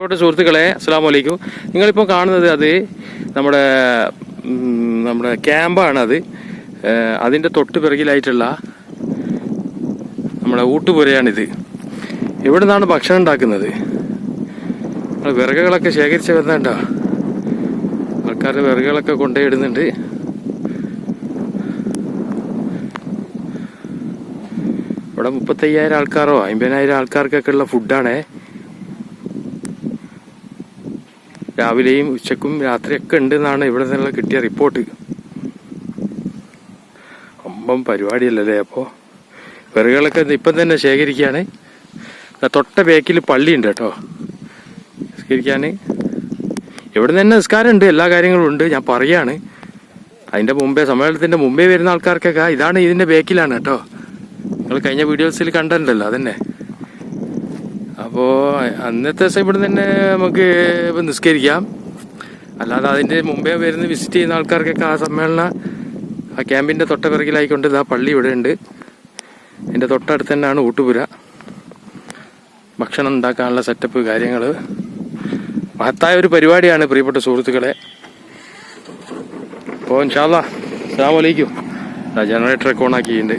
സുഹൃത്തുക്കളെ അസ്സലാമു അലൈക്കും. നിങ്ങളിപ്പോൾ കാണുന്നത് അത് നമ്മുടെ നമ്മുടെ ക്യാമ്പാണത്. അതിൻ്റെ തൊട്ട് പിറകിലായിട്ടുള്ള നമ്മുടെ ഊട്ടുപുരയാണിത്. ഇവിടെ നിന്നാണ് ഭക്ഷണം ഉണ്ടാക്കുന്നത്. വിറകുകളൊക്കെ ശേഖരിച്ച് വരുന്നുണ്ടോ? ആൾക്കാർ വിറകുകളൊക്കെ കൊണ്ടുപോയി ഇടുന്നുണ്ട്. ഇവിടെ 35,000 ആൾക്കാരോ 50,000 ആൾക്കാർക്കൊക്കെ ഉള്ള ഫുഡാണേ. രാവിലെയും ഉച്ചക്കും രാത്രിയൊക്കെ ഉണ്ട് എന്നാണ് ഇവിടെ നിന്നുള്ള കിട്ടിയ റിപ്പോർട്ട്. അമ്പം പരിപാടിയല്ലേ. അപ്പോൾ വിറകുകളൊക്കെ ഇപ്പം തന്നെ ശേഖരിക്കുകയാണ്. തൊട്ട ബേക്കിൽ പള്ളിയുണ്ട് കേട്ടോ നിസ്കരിക്കാൻ. ഇവിടെ തന്നെ നിസ്കാരം ഉണ്ട്, എല്ലാ കാര്യങ്ങളും ഉണ്ട്. ഞാൻ പറയാണ്, അതിൻ്റെ മുമ്പേ സമ്മേളനത്തിൻ്റെ മുമ്പേ വരുന്ന ആൾക്കാർക്കൊക്കെ ഇതാണ് ഇതിൻ്റെ ബേക്കിലാണ് കേട്ടോ. നിങ്ങൾ കഴിഞ്ഞ വീഡിയോസിൽ കണ്ടിട്ടുണ്ടല്ലോ അതന്നെ. അപ്പോൾ അന്നത്തെ ദിവസം ഇവിടെ തന്നെ നമുക്ക് ഇപ്പം നിസ്കരിക്കാം. അല്ലാതെ അതിൻ്റെ മുമ്പേ വരുന്ന വിസിറ്റ് ചെയ്യുന്ന ആൾക്കാർക്കൊക്കെ ആ ആ ക്യാമ്പിൻ്റെ തൊട്ട പിറകിലായിക്കൊണ്ട് ഇതാ പള്ളി ഇവിടെ ഉണ്ട്. എൻ്റെ തൊട്ടടുത്ത് തന്നെയാണ് ഊട്ടുപുര. ഭക്ഷണം ഉണ്ടാക്കാനുള്ള സെറ്റപ്പ് കാര്യങ്ങൾ മഹത്തായ ഒരു പരിപാടിയാണ് പ്രിയപ്പെട്ട സുഹൃത്തുക്കളെ. അപ്പോൾ ഇൻഷാ അല്ലാഹ് അസ്സലാമു അലൈക്കും. ജനറേറ്ററൊക്കെ ഓണാക്കിയിട്ടുണ്ട്.